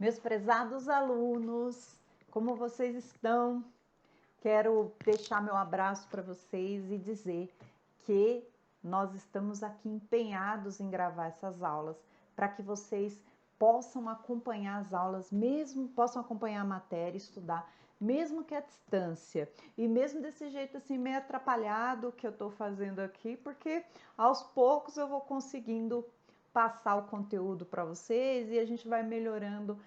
Meus prezados alunos, como vocês estão? Quero deixar meu abraço para vocês e dizer que nós estamos aqui empenhados em gravar essas aulas para que vocês possam acompanhar as aulas, mesmo possam acompanhar a matéria, estudar, mesmo que à distância. E mesmo desse jeito assim meio atrapalhado que eu estou fazendo aqui, porque aos poucos eu vou conseguindo passar o conteúdo para vocês e a gente vai melhorando.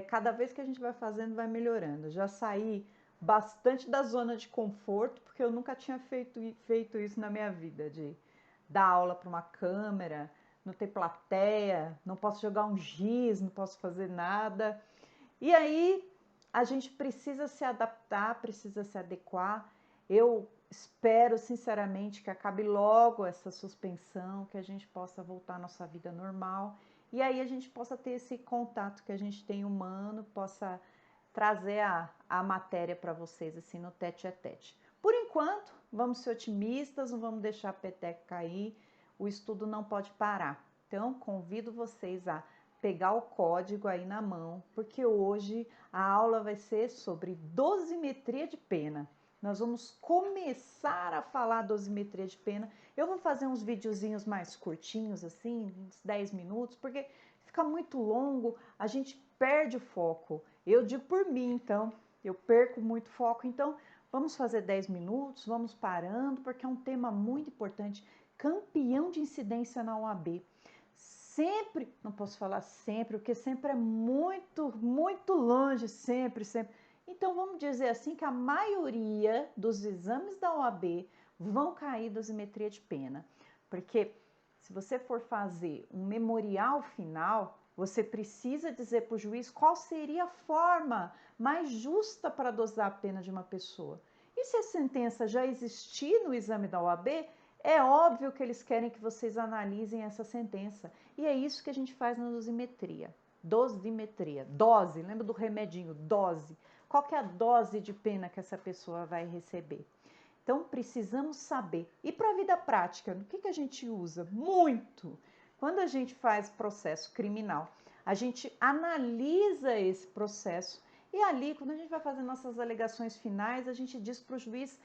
Cada vez que a gente vai fazendo, vai melhorando. Já saí bastante da zona de conforto, porque eu nunca tinha feito isso na minha vida, de dar aula para uma câmera, não ter plateia, não posso jogar um giz, não posso fazer nada. E aí a gente precisa se adaptar, precisa se adequar. Eu espero sinceramente que acabe logo essa suspensão, que a gente possa voltar à nossa vida normal. E aí a gente possa ter esse contato que a gente tem humano, possa trazer a matéria para vocês assim no tete a tete. Por enquanto, vamos ser otimistas, não vamos deixar a peteca cair, o estudo não pode parar. Então, convido vocês a pegar o código aí na mão, porque hoje a aula vai ser sobre dosimetria de pena. Nós vamos começar a falar dosimetria de pena. Eu vou fazer uns videozinhos mais curtinhos, assim, uns 10 minutos, porque fica muito longo, a gente perde o foco. Eu digo por mim, então, eu perco muito foco. Então, vamos fazer 10 minutos, vamos parando, porque é um tema muito importante. Campeão de incidência na OAB. Sempre, não posso falar sempre, porque sempre é muito, muito longe, sempre. Então, vamos dizer assim que a maioria dos exames da OAB vão cair dosimetria de pena. Porque se você for fazer um memorial final, você precisa dizer para o juiz qual seria a forma mais justa para dosar a pena de uma pessoa. E se a sentença já existir no exame da OAB, é óbvio que eles querem que vocês analisem essa sentença. E é isso que a gente faz na dosimetria. Dosimetria, dose, lembra do remedinho, dose. Qual que é a dose de pena que essa pessoa vai receber? Então, precisamos saber. E para a vida prática, o que a gente usa? Muito! Quando a gente faz processo criminal, a gente analisa esse processo e ali, quando a gente vai fazer nossas alegações finais, a gente diz para o juiz,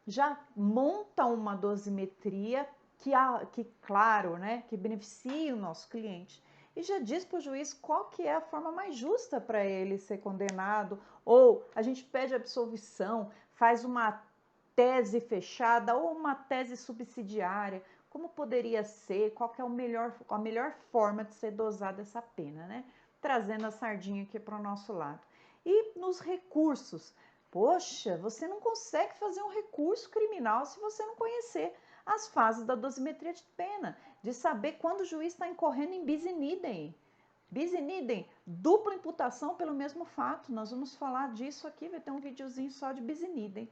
já monta uma dosimetria que claro, né, que beneficie o nosso cliente. E já diz para o juiz qual que é a forma mais justa para ele ser condenado, ou a gente pede absolvição, faz uma tese fechada ou uma tese subsidiária, como poderia ser, qual que é a melhor forma de ser dosada essa pena, né? Trazendo a sardinha aqui para o nosso lado. E nos recursos, poxa, você não consegue fazer um recurso criminal se você não conhecer as fases da dosimetria de pena, de saber quando o juiz está incorrendo em bis in idem. Bis in idem, dupla imputação pelo mesmo fato. Nós vamos falar disso aqui, vai ter um videozinho só de bis in idem.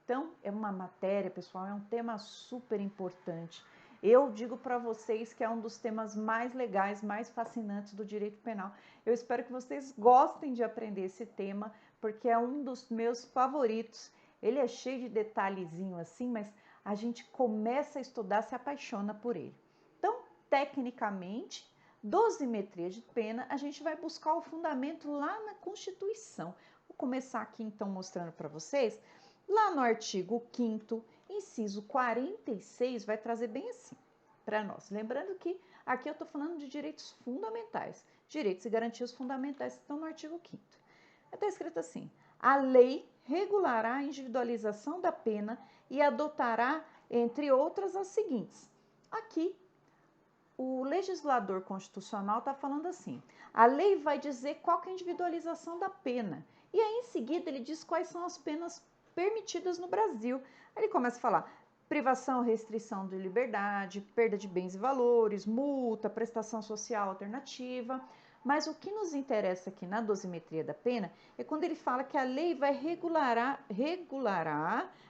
Então, é uma matéria, pessoal, é um tema super importante. Eu digo para vocês que é um dos temas mais legais, mais fascinantes do direito penal. Eu espero que vocês gostem de aprender esse tema, porque é um dos meus favoritos. Ele é cheio de detalhezinho assim, mas a gente começa a estudar, se apaixona por ele. Então, tecnicamente, dosimetria de pena, a gente vai buscar o fundamento lá na Constituição. Vou começar aqui então mostrando para vocês. Lá no artigo 5º, inciso 46, vai trazer bem assim para nós. Lembrando que aqui eu estou falando de direitos fundamentais, direitos e garantias fundamentais que estão no artigo 5º. Está escrito assim: a lei regulará a individualização da pena e adotará, entre outras, as seguintes. Aqui, o legislador constitucional está falando assim: a lei vai dizer qual que é a individualização da pena. E aí, em seguida, ele diz quais são as penas permitidas no Brasil. Aí ele começa a falar privação, restrição de liberdade, perda de bens e valores, multa, prestação social alternativa. Mas o que nos interessa aqui na dosimetria da pena é quando ele fala que a lei vai regulará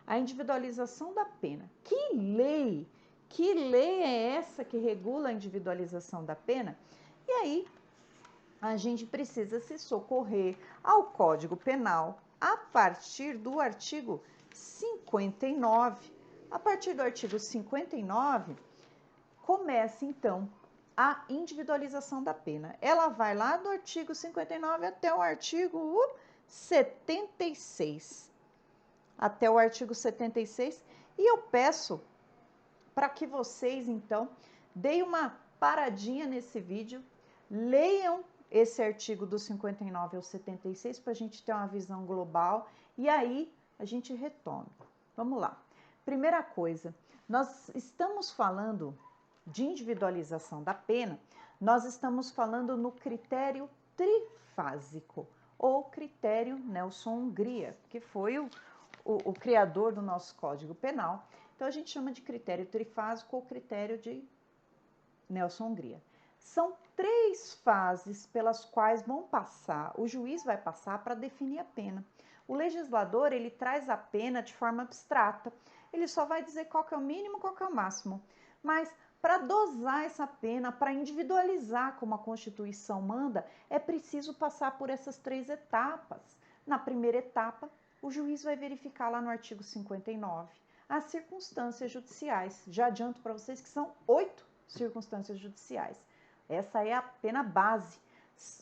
a individualização da pena. Que lei? Que lei é essa que regula a individualização da pena? E aí, a gente precisa se socorrer ao Código Penal a partir do artigo 59. A partir do artigo 59, começa então a individualização da pena. Ela vai lá do artigo 59 até o artigo 76. Até o artigo 76. E eu peço para que vocês, então, deem uma paradinha nesse vídeo, leiam esse artigo do 59 ao 76 para a gente ter uma visão global e aí a gente retome. Vamos lá. Primeira coisa, nós estamos falando de individualização da pena, nós estamos falando no critério trifásico, ou critério Nelson Hungria, que foi o criador do nosso Código Penal. Então, a gente chama de critério trifásico ou critério de Nelson Hungria. São 3 fases pelas quais o juiz vai passar para definir a pena. O legislador, ele traz a pena de forma abstrata. Ele só vai dizer qual que é o mínimo, qual que é o máximo. Mas para dosar essa pena, para individualizar como a Constituição manda, é preciso passar por essas 3 etapas. Na primeira etapa, o juiz vai verificar lá no artigo 59 as circunstâncias judiciais. Já adianto para vocês que são 8 circunstâncias judiciais. Essa é a pena base.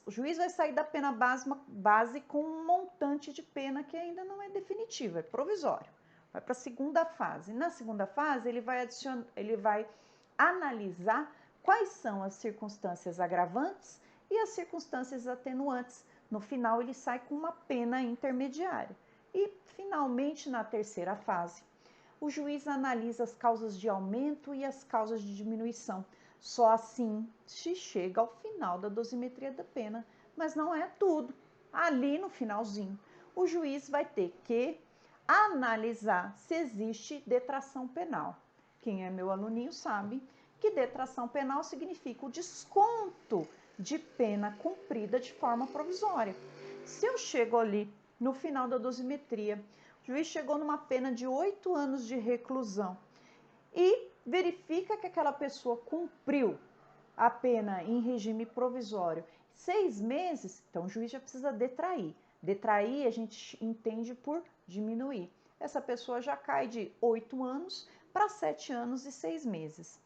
O juiz vai sair da pena base com um montante de pena que ainda não é definitivo, é provisório. Vai para a segunda fase. Na segunda fase, ele vai analisar quais são as circunstâncias agravantes e as circunstâncias atenuantes. No final, ele sai com uma pena intermediária. E, finalmente, na terceira fase, o juiz analisa as causas de aumento e as causas de diminuição. Só assim se chega ao final da dosimetria da pena. Mas não é tudo. Ali no finalzinho, o juiz vai ter que analisar se existe detração penal. Quem é meu aluninho sabe que detração penal significa o desconto de pena cumprida de forma provisória. Se eu chego ali no final da dosimetria, o juiz chegou numa pena de 8 anos de reclusão e verifica que aquela pessoa cumpriu a pena em regime provisório 6 meses, então o juiz já precisa detrair. Detrair a gente entende por diminuir. Essa pessoa já cai de 8 anos para 7 anos e 6 meses.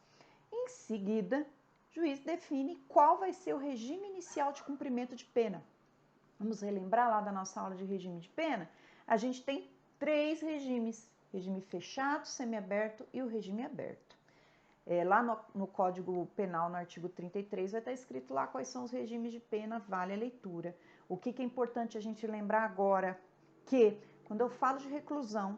Em seguida, o juiz define qual vai ser o regime inicial de cumprimento de pena. Vamos relembrar lá da nossa aula de regime de pena? A gente tem 3 regimes: regime fechado, semiaberto e o regime aberto. Lá no Código Penal, no artigo 33, vai estar escrito lá quais são os regimes de pena, vale a leitura. O que é importante a gente lembrar agora? Que quando eu falo de reclusão,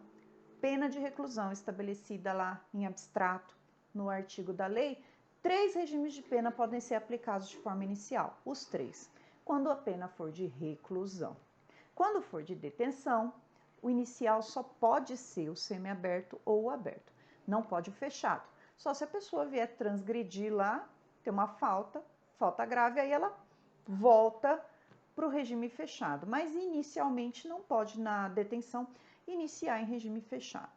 pena de reclusão estabelecida lá em abstrato no artigo da lei, 3 regimes de pena podem ser aplicados de forma inicial, os 3, quando a pena for de reclusão. Quando for de detenção, o inicial só pode ser o semiaberto ou o aberto, não pode o fechado. Só se a pessoa vier transgredir lá, ter uma falta grave, aí ela volta para o regime fechado. Mas inicialmente não pode, na detenção, iniciar em regime fechado.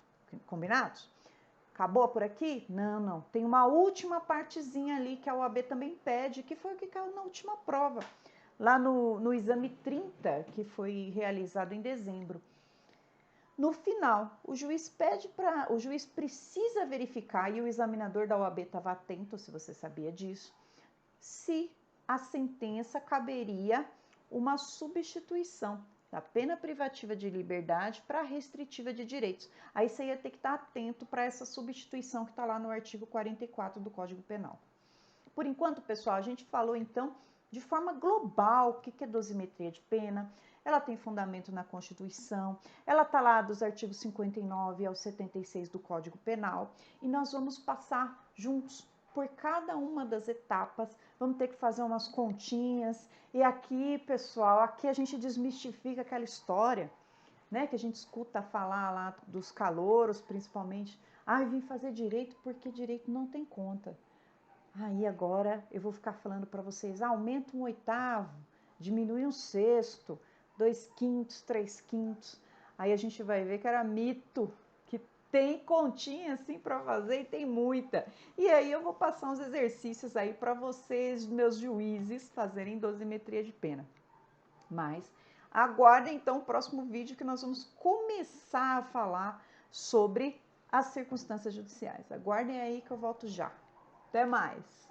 Combinados? Acabou por aqui? Não, não. Tem uma última partezinha ali que a OAB também pede, que foi o que caiu na última prova, lá no exame 30, que foi realizado em dezembro. No final, o juiz precisa verificar, e o examinador da OAB estava atento, se você sabia disso, se a sentença caberia uma substituição da pena privativa de liberdade para a restritiva de direitos. Aí você ia ter que estar atento para essa substituição que está lá no artigo 44 do Código Penal. Por enquanto, pessoal, a gente falou então de forma global o que é dosimetria de pena. Ela tem fundamento na Constituição, ela está lá dos artigos 59 ao 76 do Código Penal, e nós vamos passar juntos por cada uma das etapas, vamos ter que fazer umas continhas, e aqui, pessoal, aqui a gente desmistifica aquela história, né, que a gente escuta falar lá dos calouros, principalmente, eu vim fazer direito porque direito não tem conta. Aí agora eu vou ficar falando para vocês, aumenta um oitavo, diminui um sexto, 2/5, 3/5. Aí a gente vai ver que era mito, que tem continha assim para fazer e tem muita. E aí eu vou passar uns exercícios aí para vocês, meus juízes, fazerem dosimetria de pena. Mas aguardem então o próximo vídeo que nós vamos começar a falar sobre as circunstâncias judiciais. Aguardem aí que eu volto já. Até mais!